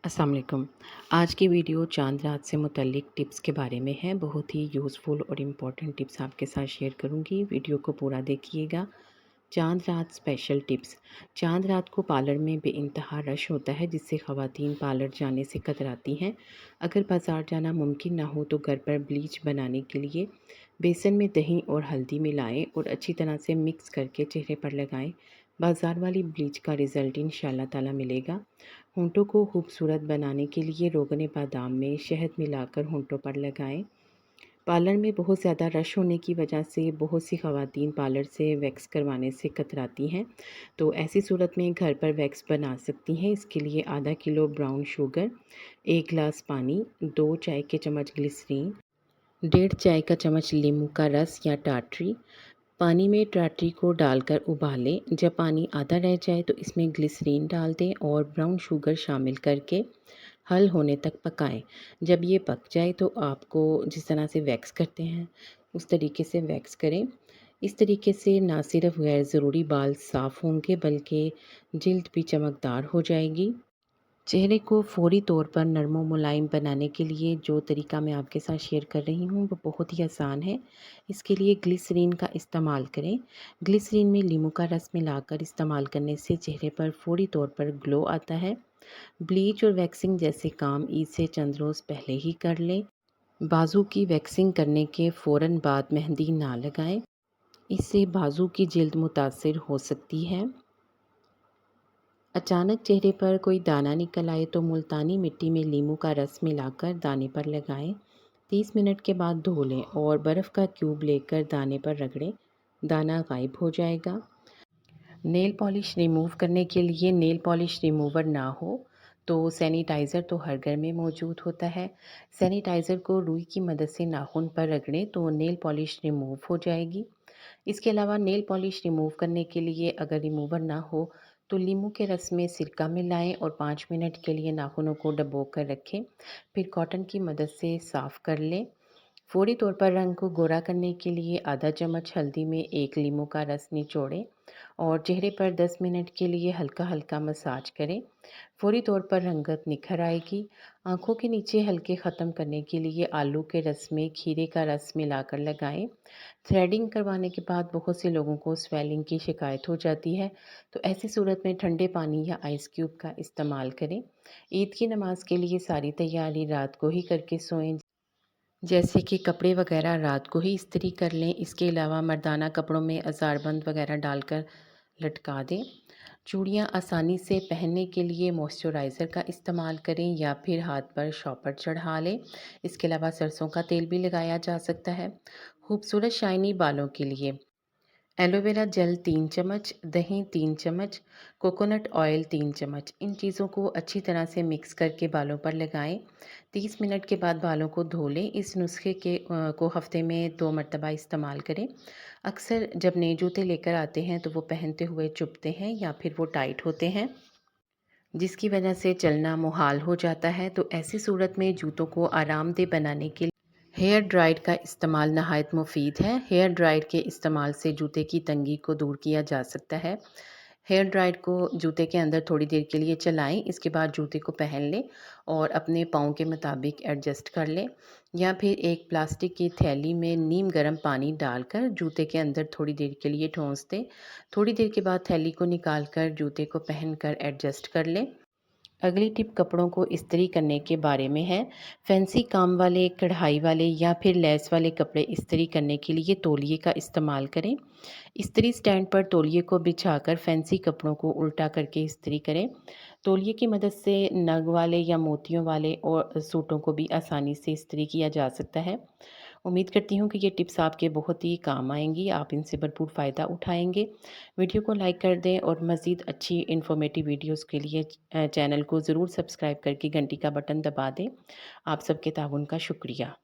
अस्सलाम वालेकुम। आज की वीडियो चाँद रात से मुतल्लिक़ टिप्स के बारे में है। बहुत ही यूज़फुल और इम्पॉर्टेंट टिप्स आपके साथ शेयर करूँगी। वीडियो को पूरा देखिएगा। चाँद रात स्पेशल टिप्स। चाँद रात को पार्लर में बेइंतहा रश होता है, जिससे ख़वातीन पार्लर जाने से कतराती हैं। अगर बाज़ार जाना मुमकिन ना हो तो घर पर ब्लीच बनाने के लिए बेसन में दही और हल्दी मिलाएं और अच्छी तरह से मिक्स करके चेहरे पर लगाएं। बाज़ार वाली ब्लीच का रिज़ल्ट इंशाल्लाह ताला मिलेगा। होंठों को खूबसूरत बनाने के लिए रोगन बादाम में शहद मिलाकर होंठों पर लगाएं। पार्लर में बहुत ज़्यादा रश होने की वजह से बहुत सी ख़वातीन पार्लर से वैक्स करवाने से कतराती हैं, तो ऐसी सूरत में घर पर वैक्स बना सकती हैं। इसके लिए आधा किलो ब्राउन शुगर, 1 गिलास पानी, 2 चाय के चम्मच ग्लिसरीन, 1.5 चाय का चम्मच नींबू का रस या टाटरी। पानी में टाटरी को डालकर उबालें। जब पानी आधा रह जाए तो इसमें ग्लिसरीन डाल दें और ब्राउन शुगर शामिल करके हल होने तक पकाएं। जब ये पक जाए तो आपको जिस तरह से वैक्स करते हैं उस तरीके से वैक्स करें। इस तरीके से ना सिर्फ गैर ज़रूरी बाल साफ़ होंगे बल्कि जल्द भी चमकदार हो जाएगी। चेहरे को फ़ौरी तौर पर नरम और मुलायम बनाने के लिए जो तरीका मैं आपके साथ शेयर कर रही हूँ वो बहुत ही आसान है। इसके लिए ग्लिसरीन का इस्तेमाल करें। ग्लिसरीन में नींबू का रस मिलाकर इस्तेमाल करने से चेहरे पर फ़ौरी तौर पर ग्लो आता है। ब्लीच और वैक्सिंग जैसे काम ईद से चंद रोज़ पहले ही कर लें। बाजू की वैक्सिंग करने के फ़ौरन बाद मेहंदी ना लगाएं, इससे बाजू की जिल्द मुतासिर हो सकती है। अचानक चेहरे पर कोई दाना निकल आए तो मुल्तानी मिट्टी में नींबू का रस मिलाकर दाने पर लगाएं। 30 मिनट के बाद धो लें और बर्फ़ का क्यूब लेकर दाने पर रगड़ें। दाना गायब हो जाएगा। नेल पॉलिश रिमूव करने के लिए नेल पॉलिश रिमूवर ना हो तो सैनिटाइज़र तो हर घर में मौजूद होता है। सैनिटाइज़र को रुई की मदद से नाखून पर रगड़ें तो नेल पॉलिश रिमूव हो जाएगी। इसके अलावा नेल पॉलिश रिमूव करने के लिए अगर रिमूवर ना हो तो नींबू के रस में सिरका मिलाएं और 5 मिनट के लिए नाखूनों को डबो कर रखें। फिर कॉटन की मदद से साफ़ कर लें। फौरी तौर पर रंग को गोरा करने के लिए आधा चम्मच हल्दी में 1 नींबू का रस निचोड़ें और चेहरे पर 10 मिनट के लिए हल्का हल्का मसाज करें। फौरी तौर पर रंगत निखर आएगी। आंखों के नीचे हल्के ख़त्म करने के लिए आलू के रस में खीरे का रस मिलाकर लगाएं। थ्रेडिंग करवाने के बाद बहुत से लोगों को स्वेलिंग की शिकायत हो जाती है, तो ऐसी सूरत में ठंडे पानी या आइस क्यूब का इस्तेमाल करें। ईद की नमाज के लिए सारी तैयारी रात को ही करके सोएं, जैसे कि कपड़े वगैरह रात को ही इस्त्री कर लें। इसके अलावा मर्दाना कपड़ों में अज़ारबंद वगैरह डालकर लटका दें। चूड़ियाँ आसानी से पहनने के लिए मॉइस्चराइज़र का इस्तेमाल करें या फिर हाथ पर शॉपर चढ़ा लें। इसके अलावा सरसों का तेल भी लगाया जा सकता है। खूबसूरत शाइनी बालों के लिए एलोवेरा जेल 3 चम्मच, दही 3 चम्मच, कोकोनट ऑयल 3 चम्मच। इन चीज़ों को अच्छी तरह से मिक्स करके बालों पर लगाएं। 30 मिनट के बाद बालों को धो लें। इस नुस्खे को हफ्ते में 2 मरतबा इस्तेमाल करें। अक्सर जब नए जूते लेकर आते हैं तो वो पहनते हुए चुभते हैं या फिर वो टाइट होते हैं, जिसकी वजह से चलना मुहाल हो जाता है। तो ऐसी सूरत में जूतों को आरामदेह बनाने के लिए हेयर ड्रायर का इस्तेमाल नहायत मुफीद है। हेयर ड्रायर के इस्तेमाल से जूते की तंगी को दूर किया जा सकता है। हेयर ड्रायर को जूते के अंदर थोड़ी देर के लिए चलाएं। इसके बाद जूते को पहन लें और अपने पाँव के मुताबिक एडजस्ट कर लें, या फिर एक प्लास्टिक की थैली में नीम गर्म पानी डालकर जूते के अंदर थोड़ी देर के लिए ठोंस दें। थोड़ी देर के बाद थैली को निकाल कर जूते को पहनकर एडजस्ट कर लें। अगली टिप कपड़ों को इस्त्री करने के बारे में है। फैंसी काम वाले, कढ़ाई वाले या फिर लेस वाले कपड़े इस्त्री करने के लिए तौलिए का इस्तेमाल करें। इस्त्री स्टैंड पर तौलिए को बिछाकर फैंसी कपड़ों को उल्टा करके इस्त्री करें। तौलिए की मदद से नग वाले या मोतियों वाले और सूटों को भी आसानी से इस्त्री किया जा सकता है। उम्मीद करती हूँ कि ये टिप्स आपके बहुत ही काम आएंगी, आप इनसे भरपूर फ़ायदा उठाएंगे। वीडियो को लाइक कर दें और मज़ीद अच्छी इन्फॉर्मेटिव वीडियोस के लिए चैनल को ज़रूर सब्सक्राइब करके घंटी का बटन दबा दें। आप सबके ताउन का शुक्रिया।